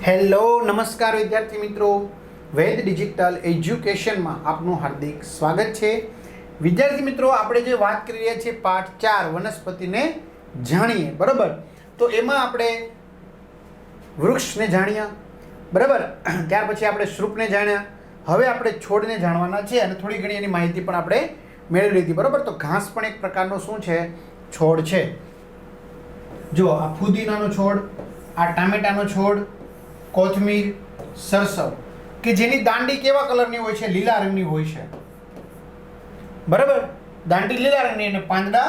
Hello નમસ્કાર વિદ્યાર્થી મિત્રો, વેદ ડિજિટલ એજ્યુકેશનમાં આપનું હાર્દિક સ્વાગત છે. વિદ્યાર્થી મિત્રો, આપણે જે વાત કરી રહ્યા છીએ પાઠ 4 વનસ્પતિને જાણીએ, બરાબર. તો એમાં આપણે વૃક્ષને જાણ્યા, બરાબર. ત્યાર પછી આપણે શ્રુપને જાણ્યા. હવે આપણે છોડને જાણવાના છે અને થોડી ઘણી એની માહિતી પણ આપણે મેળવી લીધી, બરાબર. તો ઘાસ પણ એક પ્રકારનો શું છે? છોડ છે. જો આ ફુદીનાનો છોડ, આ ટામેટાનો છોડ, કોથમીર, સરસવ, કે જેની દાંડી કેવા કલરની હોય છે? લીલા રંગની હોય છે, બરાબર. દાંડી લીલા રંગની અને પાંદડા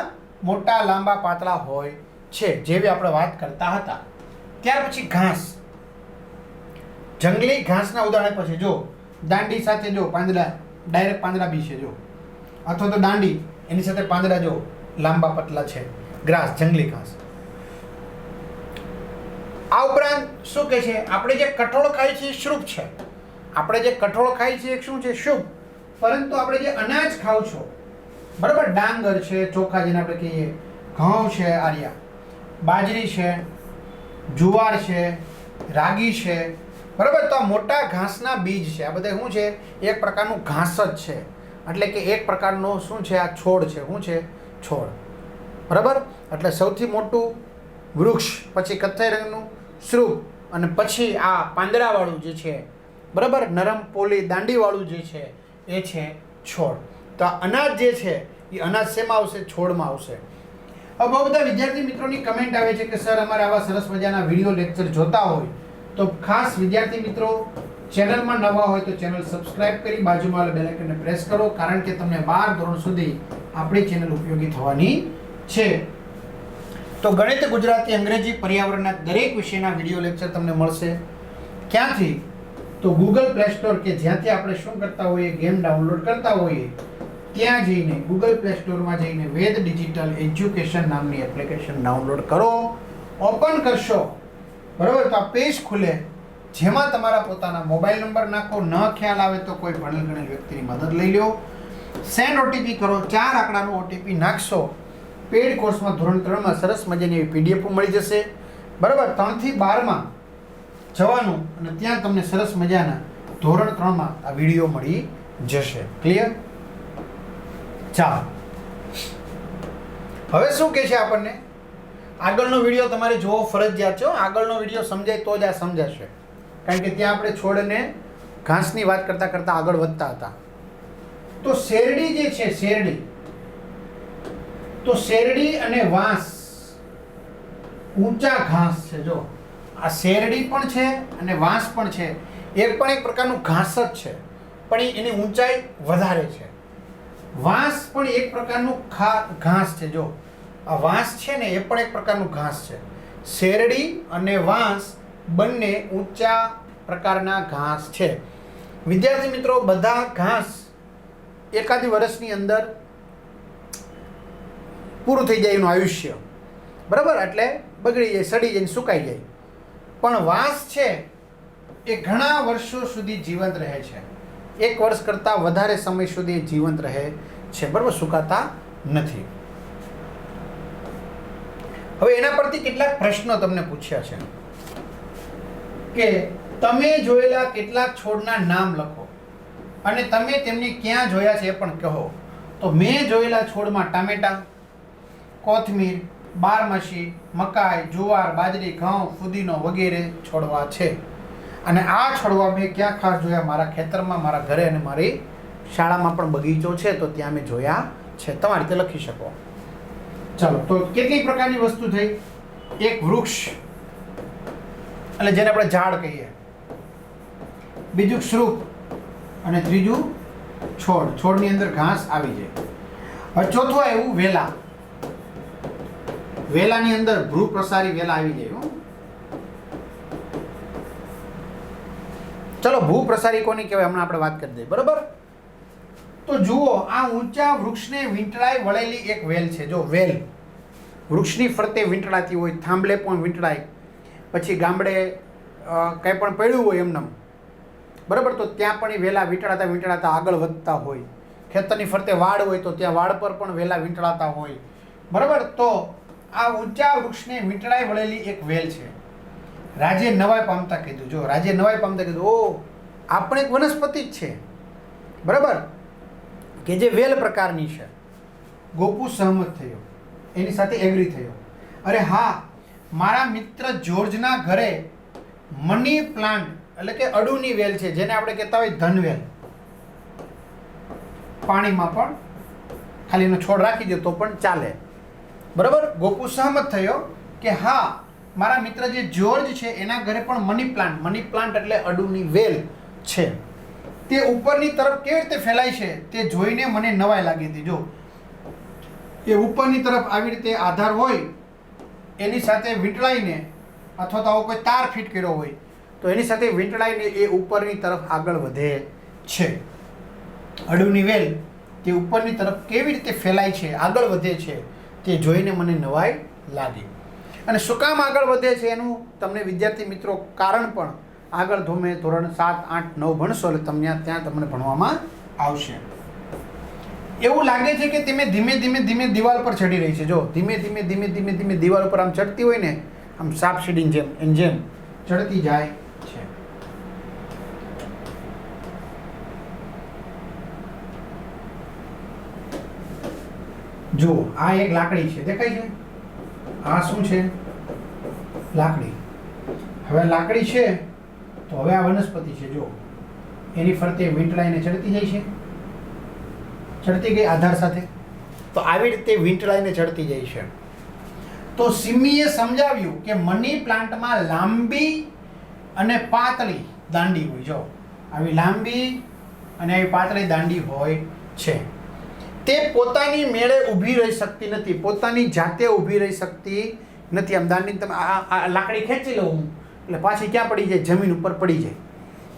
મોટા લાંબા પાતળા હોય છે, જેવી આપણે વાત કરતા હતા. ત્યાર પછી ઘાસ, જંગલી ઘાસના ઉદાહરણ પછી જો દાંડી સાથે જો પાંદડા, ડાયરેક્ટ પાંદડા બી છે જો, અથવા તો દાંડી એની સાથે પાંદડા જો લાંબા પતલા છે, ગ્રાસ, જંગલી ઘાસ. આ ઉપરાંત શું કહે છે? આપણે જે કઠોળ ખાઈએ છીએ શ્રુપ છે. આપણે જે કઠોળ ખાઈએ છીએ શું છે? શુભ. પરંતુ આપણે જે અનાજ ખાવ છો, બરાબર, ડાંગર છે, ચોખા જેને આપણે કહીએ, ઘઉં છે, આર્યા, બાજરી છે, જુવાર છે, રાગી છે, બરાબર. તો આ મોટા ઘાસના બીજ છે. આ બધા શું છે? એક પ્રકારનું ઘાસ જ છે. એટલે કે એક પ્રકારનો શું છે? આ છોડ છે. શું છે? છોડ, બરાબર. એટલે સૌથી મોટું વૃક્ષ, પછી કથ્થઈ રંગનું શ્રુપ, અને પછી આ પાંદડાવાળું જે છે, બરાબર, નરમ પોલી દાંડીવાળું જે છે એ છે છોડ. તો આ અનાજ જે છે એ અનાજ શેમાં આવશે? છોડમાં આવશે. હવે બહુ બધા વિદ્યાર્થી મિત્રોની કમેન્ટ આવે છે કે સર અમારે આવા સરસ મજાના વિડીયો લેક્ચર જોતા હોય તો ખાસ વિદ્યાર્થી મિત્રો ચેનલમાં નવા હોય તો ચેનલ સબસ્ક્રાઇબ કરી બાજુમાં બેલ આઇકનને પ્રેસ કરો, કારણ કે તમને 12 ધોરણ સુધી આપણી ચેનલ ઉપયોગી થવાની છે. તો ગણિત, ગુજરાતી, અંગ્રેજી, પર્યાવરણના દરેક વિષયના વિડીયો લેક્ચર તમને મળશે. ક્યાંથી? તો ગૂગલ પ્લે સ્ટોર, કે જ્યાંથી આપણે શું કરતા હોઈએ? ગેમ ડાઉનલોડ કરતા હોઈએ, ત્યાં જઈને ગૂગલ પ્લે સ્ટોરમાં જઈને વેદ ડિજિટલ એજ્યુકેશન નામની એપ્લિકેશન ડાઉનલોડ કરો. ઓપન કરશો, બરાબર, તો આ પેજ ખુલે, જેમાં તમારા પોતાના મોબાઈલ નંબર નાખો. ન ખ્યાલ આવે તો કોઈ ભણેલ ગણેલ વ્યક્તિની મદદ લઈ લો. સેન્ડ ઓટીપી કરો. 4 આંકડાનો ઓટીપી નાખશો. પેડ કોર્સમાં ધોરણ 3માં સરસ મજાની એવી પીડીએફ મળી જશે, બરાબર. 3 થી 12માં જવાનું અને ત્યાં તમને સરસ મજાના ધોરણ 3માં આ વિડીયો મળી જશે. ક્લિયર? ચાલો, હવે શું કહે છે આપણને? આગળનો વિડીયો તમારે જોવો ફરજિયાત છે. આગળનો વિડીયો સમજાય તો જ આ સમજાશે, કારણ કે ત્યાં આપણે છોડને ઘાસની વાત કરતા કરતા આગળ વધતા હતા. તો શેરડી જે છે, શેરડી, તો શેરડી અને વાંસ ઊંચા ઘાસ છે. જો આ શેરડી પણ છે અને વાંસ પણ છે. એક પણ એક પ્રકારનું ઘાસ જ છે, પણ એની ઊંચાઈ વધારે છે. વાંસ પણ એક પ્રકારનું ઘાસ છે. જો આ વાંસ છે ને, એ પણ એક પ્રકારનું ઘાસ છે. શેરડી અને વાંસ બંને ઊંચા પ્રકારના ઘાસ છે. વિદ્યાર્થી મિત્રો, બધા ઘાસ એકાદી વર્ષની અંદર પૂરું થઈ જાય એનું આયુષ્ય, બરાબર. એટલે બગડી જાય, સડી જાય, સુકાઈ જાય. પણ વાંસ છે એ ઘણા વર્ષો સુધી જીવંત રહે છે. 1 વર્ષ કરતાં વધારે સમય સુધી જીવંત રહે છે, બરાબર, સુકાતા નથી. હવે એના પરથી કેટલાક પ્રશ્નો તમને પૂછ્યા છે કે તમે જોયેલા કેટલાક છોડના નામ લખો અને તમે તેમને ક્યાં જોયા છે એ પણ કહો. તો મેં જોયેલા છોડમાં ટામેટા, કોથમીર, બારમાસી, મકાઈ, જુવાર, બાજરી, ઘઉં, ફુદીનો વગેરે છોડવા છે. અને આ છોડવા મેં ક્યાં ખાસ જોયા? મારા ખેતરમાં, મારા ઘરે અને મારી શાળામાં પણ બગીચો છે તો ત્યાં મેં જોયા છે. તમારી રીતે લખી શકો. ચાલો, તો કેટલી પ્રકારની વસ્તુ થઈ? એક વૃક્ષ, એટલે જેને આપણે ઝાડ કહીએ, બીજું શ્રુપ, અને ત્રીજું છોડ. છોડની અંદર ઘાસ આવી જાય. હવે ચોથું આવ્યું વેલા. વેલાની અંદર ભ્રૂ પ્રસારી વેલા આવી જાય. ચલો, ભૂ પ્રસારી કોની કહેવાય હમણાં આપણે વાત કરી દઈએ, બરાબર. તો જુઓ, આ ઊંચા વૃક્ષને વીંટળાઈ વળેલી એક વેલ છે. જો વેલ વૃક્ષની ફરતે વીંટળાતી હોય, થાંભલે પણ વીંટળાય, પછી ગામડે કંઈ પણ પડ્યું હોય એમને, બરાબર, તો ત્યાં પણ એ વેલા વીંટળાતા વીંટળાતા આગળ વધતા હોય. ખેતરની ફરતે વાડ હોય તો ત્યાં વાડ પર પણ વેલા વીંટળાતા હોય, બરાબર. તો આ ઊંચા વૃક્ષને વીંટળાઈ વળેલી એક વેલ છે. રાજે નવાઈ પામતા કીધું. જો રાજે નવાઈ પામતા કીધું, ઓ આ પણ એક વનસ્પતિ જ છે, બરાબર, કે જે વેલ પ્રકારની છે. ગોપુ સહમત થયો, એની સાથે એગ્રી થયો. અરે હા, મારા મિત્ર જ્યોર્જના ઘરે મની પ્લાન્ટ એટલે કે અડુની વેલ છે, જેને આપણે કહેતા હોય ધનવેલ. પાણીમાં પણ ખાલી એનો છોડ રાખી દો તો પણ ચાલે, બરાબર. ગોપુ સહમત થયો કે હા, મારા મિત્ર જે જ્યોર્જ છે એના ઘરે પણ મની પ્લાન્ટ એટલે અડુની વેલ છે. તે ઉપરની તરફ કેવી રીતે ફેલાય છે તે જોઈને મને નવાઈ લાગી હતી. જો એ ઉપરની તરફ આવી રીતે આધાર હોય એની સાથે વીંટળાઈને, અથવા તો આવો કોઈ તાર ફિટ કર્યો હોય તો એની સાથે વીંટળાઈને એ ઉપરની તરફ આગળ વધે છે. અડુની વેલ તે ઉપરની તરફ કેવી રીતે ફેલાય છે, આગળ વધે છે, તે જોઈને મને નવાઈ લાગી. અને શું કામ આગળ વધે છે એનું તમને વિદ્યાર્થી મિત્રો કારણ પણ આગળ ધોમે ધોરણ 7, 8, 9 ભણશો એટલે ત્યાં તમને ભણવામાં આવશે. એવું લાગે છે કે તમે ધીમે દિવાલ પર ચડી રહી છે. જો ધીમે દિવાલ ઉપર આમ ચડતી હોય ને, આમ સાપ સીડીની જેમ ચડતી જાય છે. જો આ એક લાકડી છે, દેખાય છે? આ શું છે? લાકડી. હવે લાકડી છે તો હવે આ વનસ્પતિ છે. જો એની ફરતે વીંટળાઈને ચડતી જાય છે, ચડતી ગઈ આધાર સાથે. તો આવી રીતે વીંટળાઈને ચડતી જાય છે. તો સિમ્મીએ સમજાવ્યું કે મની પ્લાન્ટમાં લાંબી અને પાતળી દાંડી હોય. જો આવી લાંબી અને આવી પાતળી દાંડી હોય છે. તે પોતાની મેળે ઊભી રહી શકતી નથી, પોતાની જાતે ઊભી રહી શકતી નથી. આમ દાંડી તમે આ લાકડી ખેંચી લઉં એટલે પાછી ક્યાં પડી જાય? જમીન ઉપર પડી જાય.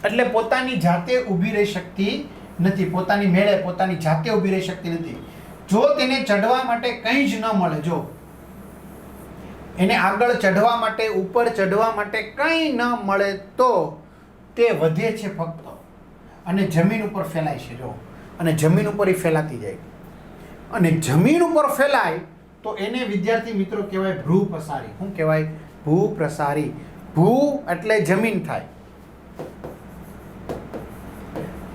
એટલે પોતાની જાતે ઊભી રહી શકતી નથી, પોતાની મેળે પોતાની જાતે ઊભી રહી શકતી નથી. જો તેને ચઢવા માટે કંઈ જ ન મળે, જો એને આગળ ચઢવા માટે, ઉપર ચઢવા માટે કંઈ ન મળે તો તે વધે છે ફક્ત અને જમીન ઉપર ફેલાય છે. જો અને જમીન ઉપર એ ફેલાતી જાય, અને જમીન ઉપર ફેલાય તો એને વિદ્યાર્થી મિત્રો કહેવાય ભ્રૂ પ્રસારી. શું કહેવાય? ભૂ પ્રસારી. ભૂ એટલે જમીન થાય.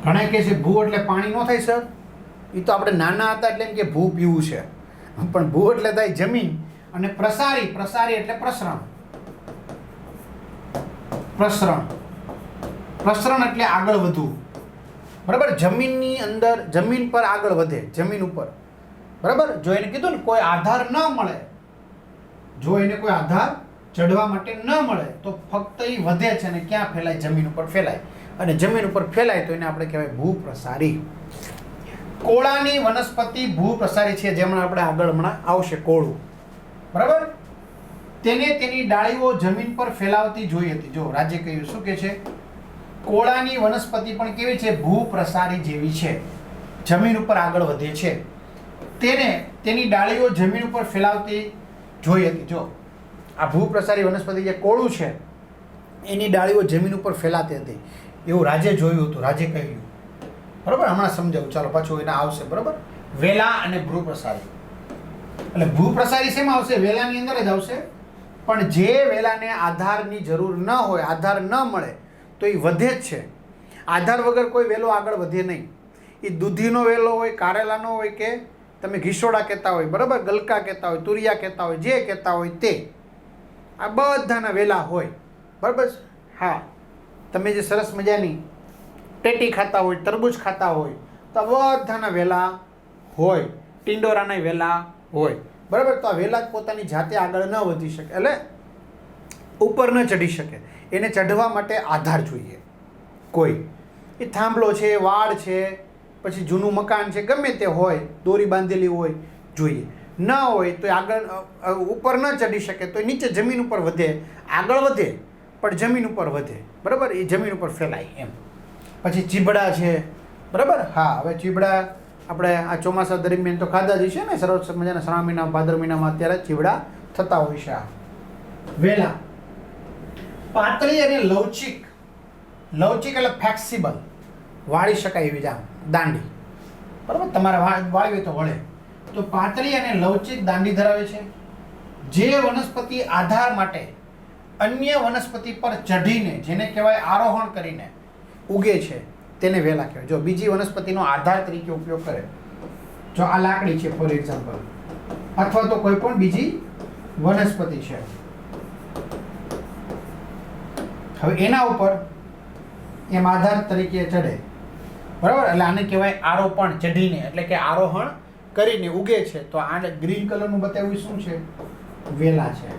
ઘણા કહે છે ભૂ એટલે પાણી ન થાય સર, એ તો આપણે નાના હતા એટલે એમ કે ભૂ પીવું છે, પણ ભૂ એટલે થાય જમીન. અને પ્રસારી એટલે પ્રસરણ. પ્રસરણ એટલે આગળ વધવું, બરાબર. જમીનની અંદર, જમીન પર આગળ વધે, જમીન ઉપર, બરાબર. જો એને કીધું ને કોઈ આધાર ન મળે, જો એને કોઈ આધાર ચડવા માટે ન મળે તો ફક્ત એ વધે છે. અને ક્યાં ફેલાય? જમીન ઉપર ફેલાય. અને જમીન ઉપર ફેલાય તો એને આપણે કહેવાય ભૂ પ્રસારી. કોળાની વનસ્પતિ ભૂ પ્રસારી છે, જેમાં આપણે આગળ હમણાં આવશે કોળું, બરાબર. તેને તેની ડાળીઓ જમીન પર ફેલાવતી જોઈ હતી. જો રાજે કહ્યું, શું કે છે? કોળાની વનસ્પતિ પણ કેવી છે? ભૂ પ્રસારી જેવી છે, જમીન ઉપર આગળ વધે છે. તેને તેની ડાળીઓ જમીન ઉપર ફેલાવતી જોઈ હતી. જો આ ભૂ પ્રસારી વનસ્પતિ જે કોળું છે એની ડાળીઓ જમીન ઉપર ફેલાતી હતી, એવું રાજે જોયું હતું, રાજે કહ્યું, બરાબર. હમણાં સમજાવું, ચાલો પાછું એના આવશે, બરાબર. વેલા અને ભૂ પ્રસારી. એટલે ભૂ પ્રસારી શેમાં આવશે? વેલાની અંદર જ આવશે. પણ જે વેલાને આધારની જરૂર ન હોય, આધાર ન મળે તો એ વધે જ છે. આધાર વગર કોઈ વેલો આગળ વધે નહીં. એ દૂધીનો વેલો હોય, કારેલાનો હોય, કે તમે ઘીસોડા કહેતા હોય, બરાબર, ગલકા કહેતા હોય, તુરિયા કહેતા હોય, જે કહેતા હોય તે, આ બધાના વેલા હોય, બરાબર. હા, તમે જે સરસ મજાની ટેટી ખાતા હોય, તરબૂચ ખાતા હોય તો આ બધાના વેલા હોય, ટિંડોરાના વેલા હોય, બરાબર. તો આ વેલા પોતાની જાતે આગળ ન વધી શકે, એટલે ઉપર ન ચડી શકે. એને ચઢવા માટે આધાર જોઈએ કોઈ. એ થાંભલો છે, વાડ છે, પછી જૂનું મકાન છે, ગમે તે હોય, દોરી બાંધેલી હોય, જોઈએ. ન હોય તો આગળ ઉપર ન ચડી શકે તો નીચે જમીન ઉપર વધે, આગળ વધે પણ જમીન ઉપર વધે, બરાબર. એ જમીન ઉપર ફેલાય એમ. પછી ચીબડા છે, બરાબર. હા, હવે ચીબડા આપણે આ ચોમાસા દરમિયાન તો ખાધા જ છે ને, સરસ મજાના શ્રાવણ મહિના, ભાદર મહિનામાં અત્યારે ચીબડા થતા હોય છે. આ વેલા પાતળી અને લવચિક. લવચિક એટલે ફ્લેક્સિબલ, વાળી શકાય એવી દાંડી, બરાબર. તમારે વાળવી હોય તો વળે. તો પાતળી અને લવચિક દાંડી ધરાવે છે. જે વનસ્પતિ આધાર માટે અન્ય વનસ્પતિ પર ચઢીને, જેને કહેવાય આરોહણ કરીને ઉગે છે, તેને વેલા કહેવાય. જો બીજી વનસ્પતિનો આધાર તરીકે ઉપયોગ કરે, જો આ લાકડી છે ફોર એક્ઝામ્પલ, અથવા તો કોઈ પણ બીજી વનસ્પતિ છે, હવે એના ઉપર એમ આધાર તરીકે ચઢે, બરાબર, એટલે આને કહેવાય આરોપણ, ચઢીને, એટલે કે આરોહણ કરીને ઉગે છે. તો આને ગ્રીન કલરનું બતાવ્યું શું છે? વેલા છે.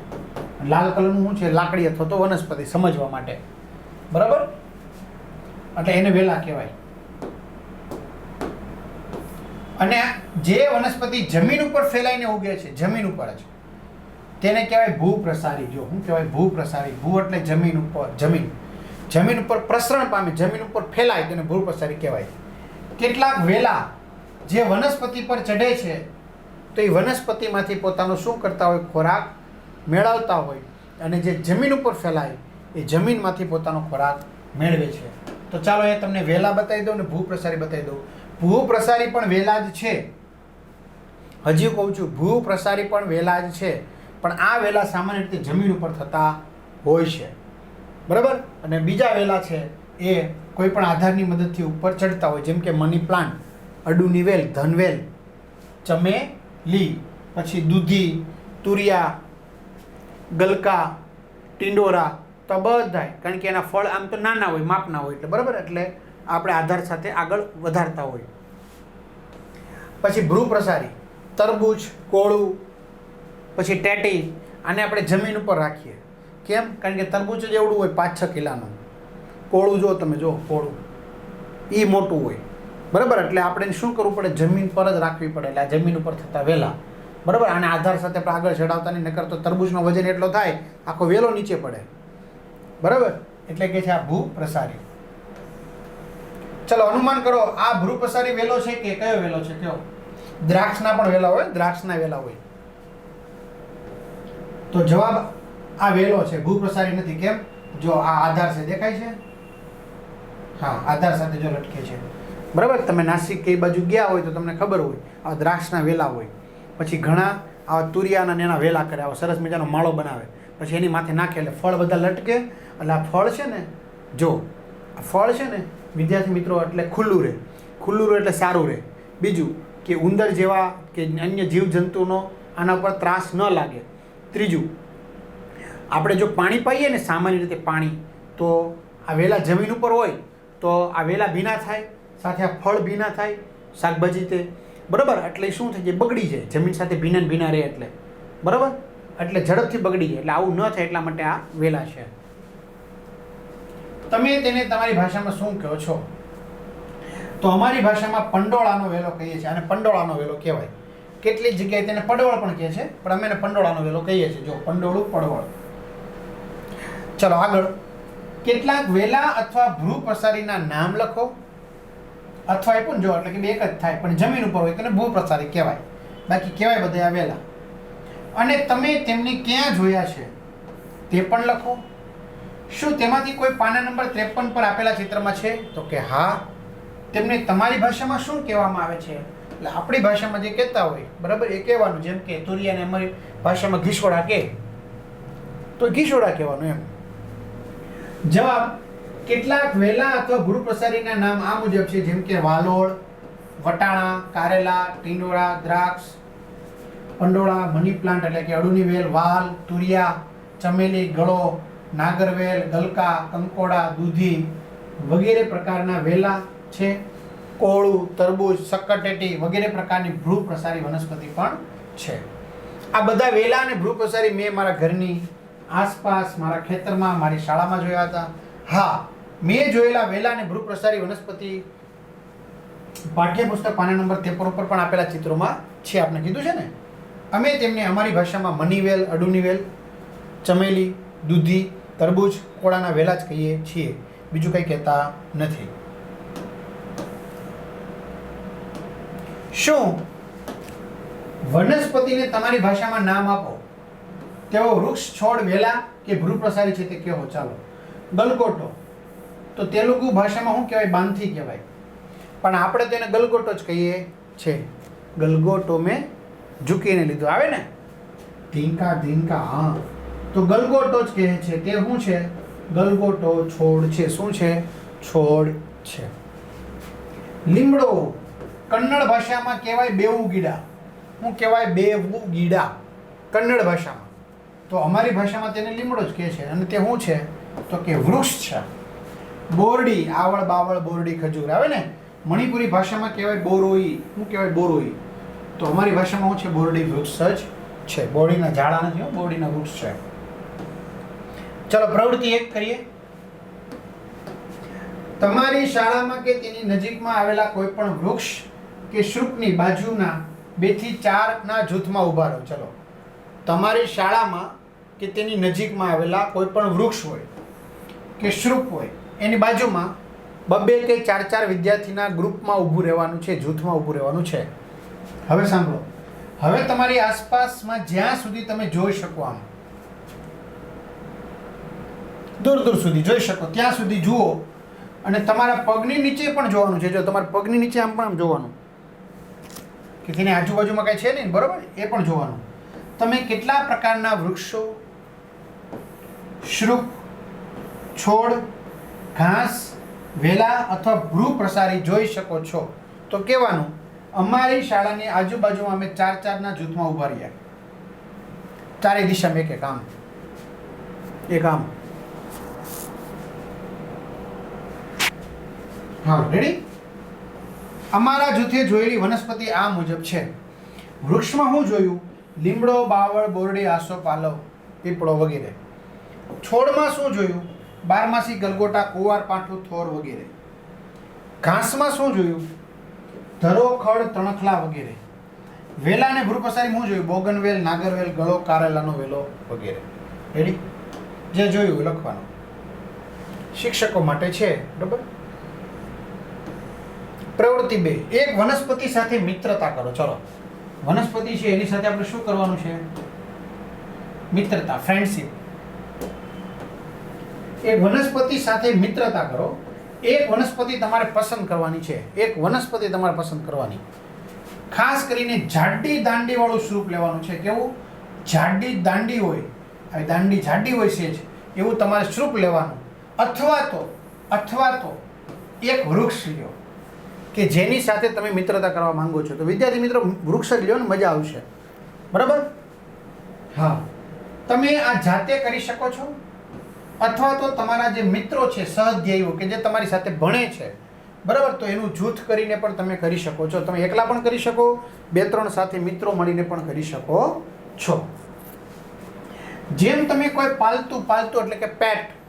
લાલ કલરનું શું છે? લાકડી અથવા તો વનસ્પતિ, સમજવા માટે, બરાબર, એટલે એને વેલા કહેવાય. અને જે વનસ્પતિ જમીન ઉપર ફેલાઈને ઉગે છે, જમીન ઉપર જ, તેને કહેવાય ભૂપ્રસારી. જો શું કહેવાય? ભૂપ્રસારી. ભૂ એટલે જમીન ઉપર, જમીન ઉપર પ્રસરણ પામે, જમીન ઉપર ફેલાય, તેને ભૂપ્રસારી કહેવાય. કેટલાક વેલા જે વનસ્પતિ પર ચઢે છે, તો એ વનસ્પતિમાંથી પોતાનું શું કરતા હોય? ખોરાક મેળવતા હોય, અને જે જમીન ઉપર ફેલાય એ જમીનમાંથી પોતાનો ખોરાક મેળવે છે. તો ચાલો એ તમને વેલા બતાવી દઉં ને ભૂપ્રસારી બતાવી દઉં. ભૂપ્રસારી પણ વેલા જ છે, હજી કહું છું, ભૂપ્રસારી પણ વેલા જ છે, પણ આ વેલા સામાન્ય રીતે જમીન ઉપર થતા હોય છે, બરાબર. અને બીજા વેલા છે એ કોઈ પણ આધારની મદદથી ઉપર ચડતા હોય, જેમ કે મની પ્લાન્ટ, અડુની વેલ, ધનવેલ, ચમેલી, પછી દૂધી, તુરિયા, ગલકા, ટિંડોરા, તો બધાય, કારણ કે એના ફળ આમ તો નાના હોય, માપના હોય, એટલે બરાબર, એટલે આપણે આધાર સાથે આગળ વધારતા હોય. પછી ભ્રૂપ્રસારી, તરબૂચ, કોળું, પછી ટેટી, આને આપણે જમીન ઉપર રાખીએ. કેમ? કારણ કે તરબૂચ જ એવડું હોય, 5-6 કિલાનું. કોળું જો તમે જો, કોળું એ મોટું હોય, બરાબર, એટલે આપણે શું કરવું પડે? જમીન પર જ રાખવી પડે. એટલે આ જમીન ઉપર થતા વેલા, બરાબર, આને આધાર સાથે આપણે આગળ ચડાવતા નહીં, નકર તો તરબૂચનો વજન એટલો થાય, આખો વેલો નીચે પડે, બરાબર, એટલે કે છે આ ભૂપ્રસારી. ચલો અનુમાન કરો, આ ભૂપ્રસારી વેલો છે કે કયો વેલો છે? કયો? દ્રાક્ષના પણ વેલા હોય, દ્રાક્ષના વેલા હોય. તો જવાબ આ વેલો છે, ભૂપ્રસારી નથી. કેમ? જો આ આધાર છે, દેખાય છે? હા, આધાર સાથે જો લટકે છે, બરાબર. તમે નાસિક કઈ બાજુ ગયા હોય તો તમને ખબર હોય, આ દ્રાક્ષના વેલા હોય. પછી ઘણા આ તુરિયાના એના વેલા કરે, આવો સરસ મજાનો માળો બનાવે, પછી એની માથે નાખે એટલે ફળ બધા લટકે. એટલે આ ફળ છે ને, જો આ ફળ છે ને વિદ્યાર્થી મિત્રો, એટલે ખુલ્લું રહે. ખુલ્લું રહે એટલે સારું રહે. બીજું કે ઉંદર જેવા કે અન્ય જીવજંતુનો આના પર ત્રાસ ન લાગે. ત્રીજું, આપણે જો પાણી પાઈએ ને, સામાન્ય રીતે પાણી, તો આ વેલા જમીન ઉપર હોય તો આ વેલા ભીના થાય, સાથે આ ફળ ભીના થાય, શાકભાજી તે, બરાબર, એટલે શું થાય? જે બગડી જાય, જમીન સાથે ભીના ભીના રહે એટલે, બરાબર, એટલે ઝડપથી બગડી જાય. એટલે આવું ન થાય એટલા માટે આ વેલા છે. તમે તેને તમારી ભાષામાં શું કહો છો? તો અમારી ભાષામાં પંડોળાનો વેલો કહીએ છીએ, અને પંડોળાનો વેલો કહેવાય. કેટલીક જગ્યાએ તેને પડવળ પણ કહે છે, પણ અમે એને પંડોળાનો વેલો કહીએ છીએ. જો પંડોળું, પડવળ. ચલો આગળ. કેટલાક વેલા અથવા ભ્રૂપ્રસારીના નામ લખો. અથવા એ પણ જો, એટલે કે બે એક જ થાય, પણ જમીન ઉપર હોય તો એને ભૂપ્રસારી કહેવાય, બાકી કહેવાય બધા આ વેલા. અને તમે તેમને ક્યાં જોયા છે તે પણ લખો. શું તેમાંથી કોઈ પાના નંબર 53 પર આપેલા ચિત્રમાં છે? તો કે હા. તેમને તમારી ભાષામાં શું કહેવામાં આવે છે? એટલે આપણી ભાષામાં જે કહેતા હોય, બરાબર, એ કહેવાનું. જેમ કે તુરિયાને અમારી ભાષામાં ઘીસોડા કહે તો ઘીસોડા કહેવાનું એમ. જવાબ. કેટલાક વેલા અથવા ભ્રૂપ્રસારીના નામ આ મુજબ છે, જેમ કે વાલોળ, વટાણા, કારેલા, ટીંડોળા, દ્રાક્ષ, પંડોળા, મની પ્લાન્ટ એટલે કે અડુની વેલ, વાલ, તુરિયા, ચમેલી, ગળો, નાગરવેલ, ગલકા, કંકોડા, દૂધી વગેરે પ્રકારના વેલા છે. કોળું, તરબૂચ, શક્કરટેટી વગેરે પ્રકારની ભ્રૂપ્રસારી વનસ્પતિ પણ છે. આ બધા વેલા અને ભ્રૂપ્રસારી મેં મારા ઘરની આસપાસ, મારા ખેતરમાં, મારી શાળામાં જોયા હતા. હા, મેં જોયેલા વેલા અને ભ્રૂપ્રસારી વનસ્પતિ પાઠ્યપુસ્તક પાના નંબર 53 ઉપર પણ આપેલા ચિત્રોમાં છે. આપણે કીધું છે ને, અમે તેમને અમારી ભાષામાં મનીવેલ, અડુનીવેલ, ચમેલી, દૂધી, તરબૂચ, કોળાના વેલા જ કહીએ છીએ, બીજું કંઈ કહેતા નથી. શું વનસ્પતિને તમારી ભાષામાં નામ આપો. તેઓ વૃક્ષ, છોડ, વેલા કે ભ્રૂપ્રસારી છે તે કહો. ચાલો. ગલગોટો, તો તેલુગુ ભાષામાં શું કહેવાય? બાંથી કહેવાય, પણ આપણે તેને ગલગોટો જ કહીએ છે. ગલગોટો મેં ઝૂકીને લીધો, આવે ને, ધીંકા ધીંકા, હા, તો ગલગોટો જ કહે છે. તે શું છે? ગલગોટો છોડ છે. શું છે? છોડ છે. લીમડો કન્નડ ભાષામાં કહેવાય બેવું ગીડા. શું કહેવાય? બેવું ગીડા કન્નડ ભાષામાં. તો અમારી ભાષામાં તેને લીમડો જ કહે છે. અને તે શું છે? તો કે વૃક્ષ છે. બોરડી આવળ બાવળ બોરડી ખજૂર આવે ને. મણિપુરી ભાષામાં કહેવાય બોરોઈ. શું કહેવાય? બોરોઈ. તો અમારી ભાષામાં શું છે? બોરડી વૃક્ષ જ છે. બોરડીના ઝાડા નથી, બોરડીના વૃક્ષ છે. ચલો પ્રવૃત્તિ 1 કરીએ. તમારી શાળામાં કે તેની નજીકમાં આવેલા કોઈ પણ વૃક્ષ કે શ્રુપની બાજુના 2 થી 4 ના જૂથમાં ઊભા રહો. ચલો, તમારી શાળામાં કે તેની નજીકમાં આવેલા કોઈ પણ વૃક્ષ હોય કે શ્રુપ હોય, એની બાજુમાં 2 કે 4 વિદ્યાર્થીના ગ્રુપમાં ઊભું રહેવાનું છે, જૂથમાં ઊભું રહેવાનું છે. હવે સાંભળો. હવે તમારી આસપાસમાં જ્યાં સુધી તમે જોઈ શકો, આમ દૂર દૂર સુધી જોઈ શકો ત્યાં સુધી જુઓ. અને તમારા પગની નીચે પણ જોવાનું છે. જો તમારા પગની નીચે આમ પણ આમ જોવાનું કે તેની આજુબાજુમાં કાંઈ છે નહીં, બરોબર? એ પણ જોવાનું. તમે કેટલા પ્રકારના વૃક્ષો, શ્રુપ, છોડ, ઘાસ, વેલા અથવા ભ્રુ પ્રસારી જોઈ શકો છો? તો કહેવાનું, અમારી શાળાની આજુબાજુમાં અમે 4 ના જૂથમાં ઊભા રહ્યા. ચારે દિશામાં એક આમ. હા, રેડી? અમારા જૂથે જોયેલી વનસ્પતિ આ મુજબ છે. વૃક્ષમાં શું જોયું? લીમડો, બાવળ, બોરડી, આસો, પાલવ, પીપળો વગેરે. છોડમાં શું જોયું? બારમાસી, ગલગોટા, કુવાર, પાઠું, થોર વગેરે. ઘાસમાં શું જોયું? ધરો, ખડ, તણખલા વગેરે. વેલા અને ભ્રુપસારી શું જોયું? બોગનવેલ, નાગરવેલ, ગળો, કારેલાનો વેલો વગેરે. રેડી? જે જોયું લખવાનું. શિક્ષકો માટે છે, બરાબર? પ્રવૃત્તિ 2. એક વનસ્પતિ સાથે મિત્રતા કરો. ચલો, વનસ્પતિ છે એની સાથે આપણે શું કરવાનું છે? મિત્રતા, ફ્રેન્ડશિપ. એક વનસ્પતિ સાથે મિત્રતા કરો. એક વનસ્પતિ તમારે પસંદ કરવાની છે. એક વનસ્પતિ તમારે પસંદ કરવાની. ખાસ કરીને જાડી દાંડી વાળું શ્રુપ લેવાનું છે. કેવું? જાડી દાંડી હોય, આ દાંડી જાડી હોય છે એવું તમારે શ્રુપ લેવાનું. અથવા તો એક વૃક્ષ લ્યો કે જેની સાથે તમે મિત્રતા કરવા માંગો છો. તો વિદ્યાર્થી મિત્રો, વૃક્ષ જ લ્યો ને, મજા આવશે. બરાબર? હા, તમે આ જાતે કરી શકો છો, અથવા તો તમારા જે મિત્રો છે, સહઅધ્યાયીઓ કે જે તમારી સાથે ભણે છે, બરાબર, તો એનું જૂથ કરીને પણ તમે કરી શકો છો. તમે એકલા પણ કરી શકો, 2-3 સાથે મિત્રો મળીને પણ કરી શકો છો. જેમ તમે કોઈ પાલતુ એટલે કે પેટ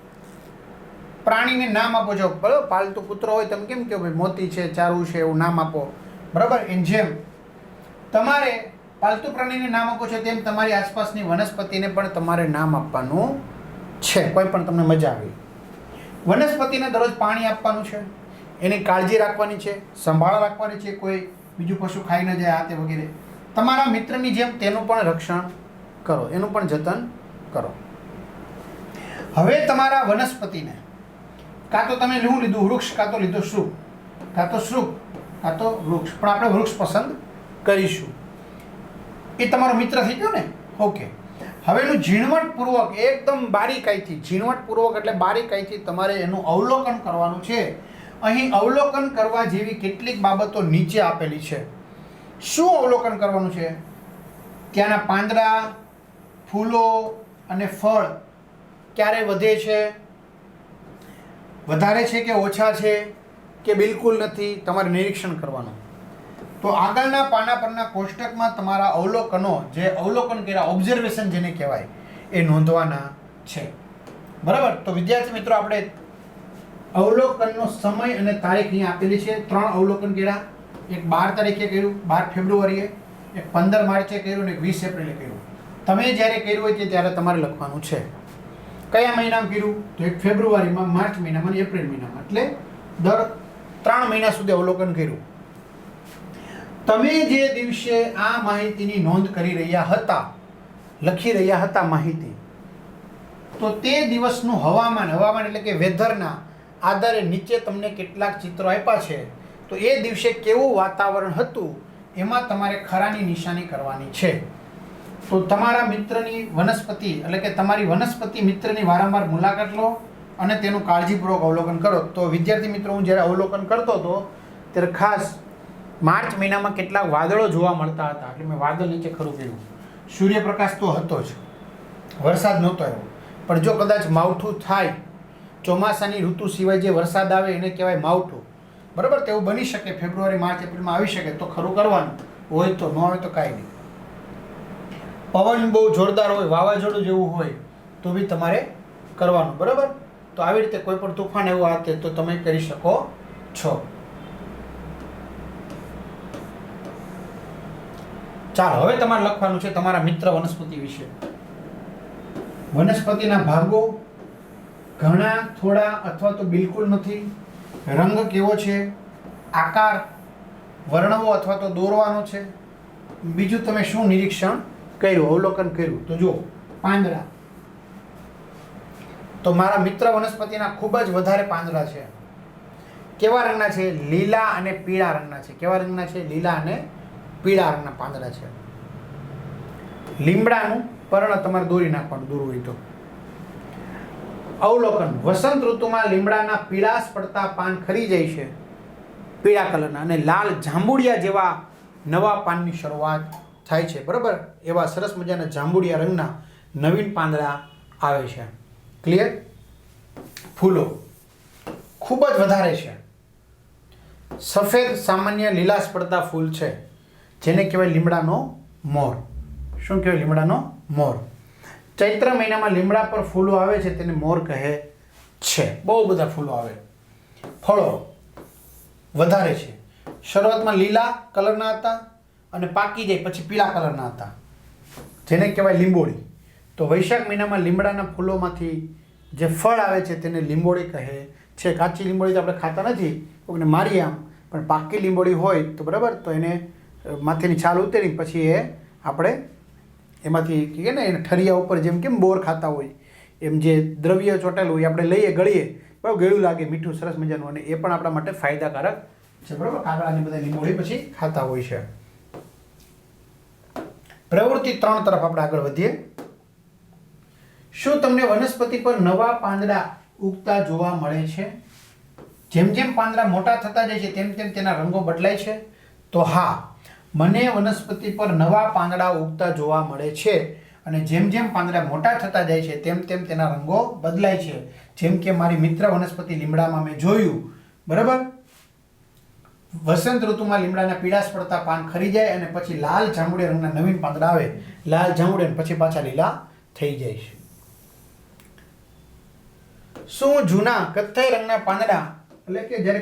પ્રાણીને નામ આપો છો, બરાબર? પાલતુ પુત્ર હોય તમે કેમ કહો ભાઈ મોતી છે, ચારુ છે, એવું નામ આપો, બરાબર? એમ જેમ તમારે પાલતુ પ્રાણીને નામ આપો છો, તેમ તમારી આસપાસની વનસ્પતિને પણ તમારે નામ આપવાનું છે. કોઈ પણ તમને મજા આવી. વનસ્પતિને દરરોજ પાણી આપવાનું છે, એની કાળજી રાખવાની છે, સંભાળ રાખવાની છે, કોઈ બીજું પશુ ખાઈ ન જાય, આ તે વગેરે. તમારા મિત્રની જેમ તેનું પણ રક્ષણ કરો, એનું પણ જતન કરો. હવે તમારા વનસ્પતિને કાં તો તમે શું લીધું? વૃક્ષ, કાં તો લીધો શ્રુપ, કાં તો શ્રુપ, કાં તો વૃક્ષ. પણ આપણે વૃક્ષ પસંદ કરીશું. એ તમારો મિત્ર થઈ ગયો ને? ઓકે. હવે એનું ઝીણવટપૂર્વક, એકદમ બારીકાઈથી, ઝીણવટપૂર્વક એટલે બારીકાઈથી તમારે એનું અવલોકન કરવાનું છે. અહીં અવલોકન કરવા જેવી કેટલીક બાબતો નીચે આપેલી છે. શું અવલોકન કરવાનું છે? ત્યાંના પાંદડા, ફૂલો અને ફળ ક્યારે વધે છે, વધારે છે કે ઓછા છે કે બિલકુલ નથી, તમારે નિરીક્ષણ કરવાનું. તો આગળના પાના પરના કોષ્ટકમાં તમારા અવલોકનો, જે અવલોકન કર્યા, ઓબ્ઝર્વેશન જેને કહેવાય, એ નોંધવાના છે. બરાબર? તો વિદ્યાર્થી મિત્રો, આપણે અવલોકનનો સમય અને તારીખ અહીં આપેલી છે. 3 અવલોકન કર્યા. એક 12 તારીખે કર્યું, 12 ફેબ્રુઆરીએ, એક 15 માર્ચે કર્યું અને 20 એપ્રિલે કર્યું. તમે જ્યારે કર્યું હોય તે ત્યારે તમારે લખવાનું છે. કયા મહિનામાં કર્યું? તો એક ફેબ્રુઆરીમાં, માર્ચ મહિનામાં અને એપ્રિલ મહિનામાં. એટલે દર 3 મહિના સુધી અવલોકન કર્યું. તમે જે દિવસે આ માહિતીની નોંધ કરી રહ્યા હતા, લખી રહ્યા હતા માહિતી, તો તે દિવસનું હવામાન એટલે કે વેધરના આધારે નીચે તમને કેટલાક ચિત્રો આપ્યા છે. તો એ દિવસે કેવું વાતાવરણ હતું એમાં તમારે ખરાની નિશાની કરવાની છે. તો તો તમારા મિત્રની વનસ્પતિ એટલે કે તમારી વનસ્પતિ મિત્રની વારંવાર મુલાકાત લો અને તેનું કાળજીપૂર્વક અવલોકન કરો. તો વિદ્યાર્થી મિત્રો, હું જ્યારે અવલોકન કરતો હતો ત્યારે ખાસ માર્ચ મહિનામાં કેટલાક વાદળો જોવા મળતા હતા, એટલે મેં વાદળ નીચે ખરું કર્યું. સૂર્યપ્રકાશ તો હતો જ, વરસાદ નહોતો આવ્યો, પણ જો કદાચ માવઠું થાય, ચોમાસાની ઋતુ સિવાય જે વરસાદ આવે એને કહેવાય માવઠું, બરાબર? તેવું બની શકે, ફેબ્રુઆરી, માર્ચ, એપ્રિલમાં આવી શકે તો ખરું કરવાનું, હોય તો ન હોય તો કાંઈ નહીં. પવન બહુ જોરદાર હોય, વાવાઝોડું જેવું હોય તો બી તમારે કરવાનું, બરાબર? તો આવી રીતે કોઈ પણ તુફાન એવું આવે તો તમે કરી શકો છો. ચાલો, હવે તમારે લખવાનું છે તમારા મિત્ર વનસ્પતિ વિશે. વનસ્પતિના ભાગો ઘણા, થોડા અથવા તો બિલકુલ નથી. રંગ કેવો છે, આકાર વર્ણવો અથવા તો દોરવાનો છે. બીજું તમે શું નિરીક્ષણ કર્યું, અવલોકન કર્યું? તો જુઓ, પાંદડા. તો મારા મિત્ર વનસ્પતિના ખૂબ જ વધારે પાંદડા છે. કેવા રંગના છે? લીલા અને પીળા રંગના છે. કેવા રંગના છે? લીલા અને પીળા રંગના પાંદડા છે. લીમડાનું પર્ણ તમારે દોરી નાખવાનું, દોરવું હોય તો. અવલોકન: વસંત ઋતુમાં લીમડાના પીળાશ પડતા પાન ખરી જાય છે, પીળા કલરના, અને લાલ જાંબુડિયા જેવા નવા પાનની શરૂઆત થાય છે, બરાબર? એવા સરસ મજાના જાંબુડિયા રંગના નવીન પાંદડા આવે છે. ક્લિયર? ફૂલો ખૂબ જ વધારે છે. સફેદ સામાન્ય લીલાશ પડતા ફૂલ છે, જેને કહેવાય લીમડાનો મોર. શું કહેવાય? લીમડાનો મોર. ચૈત્ર મહિનામાં લીમડા પર ફૂલો આવે છે, તેને મોર કહે છે. બહુ બધા ફૂલો આવે. ફળો વધારે છે. શરૂઆતમાં લીલા કલરના હતા અને પાકી જાય પછી પીળા કલરના હતા, જેને કહેવાય લીંબોળી. તો વૈશાખ મહિનામાં લીમડાના ફૂલોમાંથી જે ફળ આવે છે તેને લીંબોળી કહે છે. કાચી લીંબોળી તો આપણે ખાતા નથી, કોઈને મારીએ આમ, પણ પાકી લીંબોળી હોય તો બરાબર, તો એને માથેની છાલ ઉતરી પછી એ આપણે એમાંથી કહે ને, એને ઠરિયા ઉપર જેમ કેમ બોર ખાતા હોય એમ જે દ્રવ્ય ચોટેલું હોય આપણે લઈએ, ગળીએ, બરાબર? ગળ્યું લાગે, મીઠું સરસ મજાનું, અને એ પણ આપણા માટે ફાયદાકારક છે, બરાબર? કાગડાની બધા લીંબોળી પછી ખાતા હોય છે. પ્રવૃત્તિ 3 તરફ આપણે આગળ વધીએ. શું તમને વનસ્પતિ પર નવા પાંદડા ઉગતા જોવા મળે છે? જેમ જેમ પાંદડા મોટા થતા જાય છે તેમ તેમ તેના રંગો બદલાય છે? તો હા, મને વનસ્પતિ પર નવા પાંદડા ઉગતા જોવા મળે છે, અને જેમ જેમ પાંદડા મોટા થતા જાય છે તેમ તેમ તેના રંગો બદલાય છે. જેમ કે મારી મિત્ર વનસ્પતિ લીમડામાં મેં જોયું, બરાબર? વસંત ઋતુમાં લીમડાના પીળાશ પડતા પાન ખરી જાય અને પછી લાલ જાંબુડિયા રંગના નવીન પાંદડા આવે. લાલ જાંબુડિયા પછી પાછા લીલા થઈ જાય છે. શું જૂના કથ્થાઈ રંગના પાંદડા, એટલે કે જ્યારે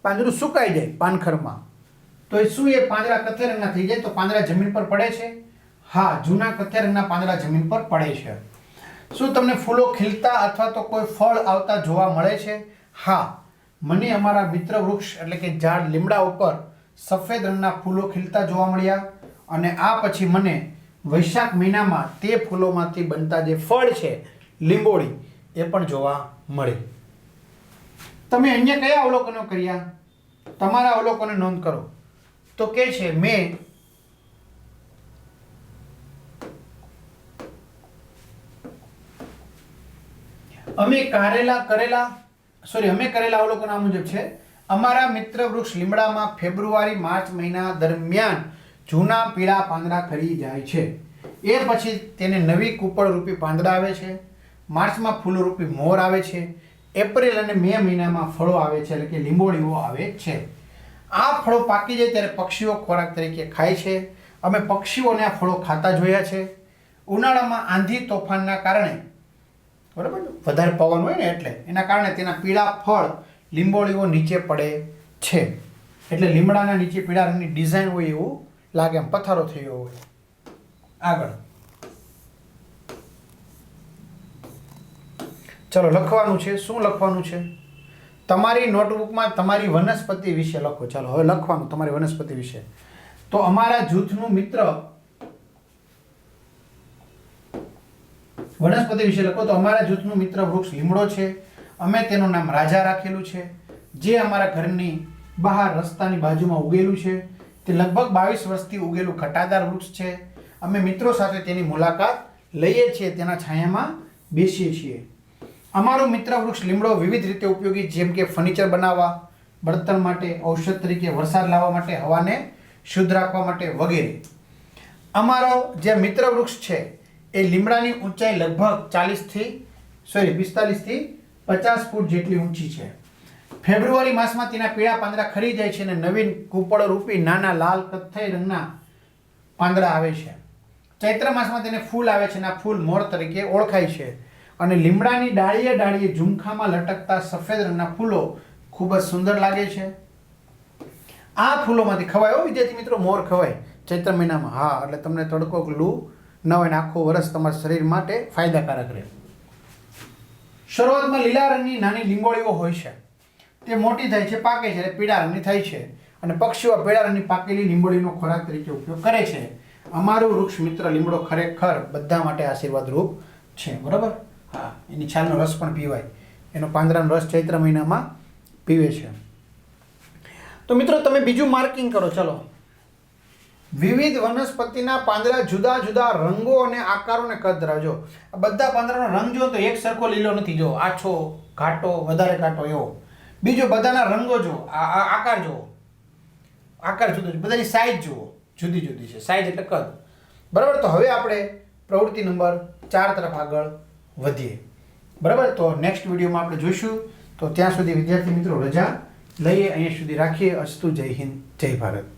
પાંદડું સુકાઈ જાય પાનખરમાં, તો શું એ પાંદડા કથ્થાઈ રંગના થઈ જાય તો પાંદડા જમીન પર પડે છે? હા, જૂના કથ્થાઈ રંગના પાંદડા જમીન પર પડે છે. શું તમને ફૂલો ખીલતા અથવા તો કોઈ ફળ આવતા જોવા મળે છે? હા, મને અમારા મિત્ર વૃક્ષ એટલે કે ઝાડ લીમડા ઉપર સફેદ રંગના ફૂલો ખીલતા જોવા મળ્યા, અને આ પછી મને વૈશાખ મહિનામાં તે ફૂલોમાંથી બનતા જે ફળ છે લીંબોળી એ પણ જોવા મળે. તમે અન્ય કયા અવલોકનો કર્યા? તમારા અવલોકનો નોંધ કરો. તો કે છે અમે કરેલા અવલોકન આ મુજબ છે. અમારા મિત્ર વૃક્ષ લીમડામાં ફેબ્રુઆરી માર્ચ મહિના દરમિયાન જૂના પીળા પાંદડા ખરી જાય છે. એ પછી તેને નવી કુપળ રૂપી પાંદડા આવે છે. માર્ચમાં ફૂલો રૂપી મોર આવે છે. એપ્રિલ અને મે મહિનામાં ફળો આવે છે, એટલે કે લીંબોળીઓ આવે છે. આ ફળો પાકી જાય ત્યારે પક્ષીઓ ખોરાક તરીકે ખાય છે. અમે પક્ષીઓને આ ફળો ખાતા જોયા છે. ઉનાળામાં આંધી તોફાનના કારણે, બરાબર, વધારે પવન હોય ને એટલે એના કારણે તેના પીળા ફળ લીંબોળીઓ નીચે પડે છે. એટલે લીમડાના નીચે પીળા રંગની ડિઝાઇન હોય એવું લાગે, એમ પથ્થરો થયો હોય. આગળ ચલો, લખવાનું છે. શું લખવાનું છે? તમારી નોટબુકમાં તમારી વનસ્પતિ વિશે લખો. ચાલો, હવે લખવાનું તમારી વનસ્પતિ વિશે. તો અમારા જૂથનું મિત્ર વનસ્પતિ વિશે લખો. તો અમારા જૂથનું મિત્ર વૃક્ષ લીમડો છે. અમે તેનું નામ રાજા રાખેલું છે, જે અમારા ઘરની બહાર રસ્તાની બાજુમાં ઉગેલું છે. તે લગભગ 22 વર્ષથી ઉગેલું ઘટાદાર વૃક્ષ છે. અમે મિત્રો સાથે તેની મુલાકાત લઈએ છીએ, તેના છાયામાં બેસીએ છીએ. અમારું મિત્ર વૃક્ષ લીમડો વિવિધ રીતે ઉપયોગી, જેમ કે ફર્નિચર બનાવવા, બળતણ માટે, ઔષધ તરીકે, વરસાદ લાવવા માટે, હવાને શુદ્ધ રાખવા માટે વગેરે. અમારો જે મિત્ર વૃક્ષ છે એ લીમડાની ઊંચાઈ લગભગ 45 થી 50 ફૂટ જેટલી ઊંચી છે. ફેબ્રુઆરી માસમાં તેના પીળા પાંદડા ખરી જાય છે અને નવીન કુપળ રૂપી નાના લાલ કથ્થઈ રંગના પાંદડા આવે છે. ચૈત્ર માસમાં તેને ફૂલ આવે છે અને આ ફૂલ મોર તરીકે ઓળખાય છે. અને લીમડાની ડાળીએ ડાળીએ ઝુમખામાં લટકતા સફેદ રંગના ફૂલો ખૂબ જ સુંદર લાગે છે. આ ફૂલોમાંથી ખવાય હો વિદ્યાર્થી મિત્રો, મોર ખવાય ચૈત્ર મહિનામાં. હા, એટલે તમને તડકો લૂ ન હોય ને આખું વર્ષ તમારા શરીર માટે ફાયદાકારક રહે. શરૂઆતમાં લીલા રંગની નાની લીંબોળીઓ હોય છે. તે મોટી થાય છે, પાકે છે એટલે પીળા રંગની થાય છે અને પક્ષીઓ પીળા રંગની પાકેલી લીંબોળીનો ખોરાક તરીકે ઉપયોગ કરે છે. અમારું વૃક્ષ મિત્ર લીમડો ખરેખર બધા માટે આશીર્વાદરૂપ છે. બરાબર? હા, એની છાલનો રસ પણ પીવાય, એનો પાંદડાનો રસ ચૈત્ર મહિનામાં પીવે છે. તો મિત્રો તમે બીજું માર્કિંગ કરો. ચલો, વિવિધ વનસ્પતિના પાંદડા જુદા જુદા રંગો અને આકારો અને કદ ધરાવજો. આ બધા પાંદડાનો રંગ જો તો એક સરખો લીલો નથી, જો આછો, ઘાટો, વધારે ઘાટો એવો. બીજો બધાના રંગો જો, આકાર જુઓ, આકાર જુદો છે, બધાની સાઈઝ જુઓ, જુદી જુદી છે. સાઈઝ એટલે કદ. બરાબર? તો હવે આપણે પ્રવૃત્તિ નંબર 4 તરફ આગળ વધીએ. બરાબર? તો નેક્સ્ટ વિડીયોમાં આપણે જોઈશું. તો ત્યાં સુધી વિદ્યાર્થી મિત્રો રજા લઈએ, અહીંયા સુધી રાખીએ. અસ્તુ. જય હિન્દ, જય ભારત.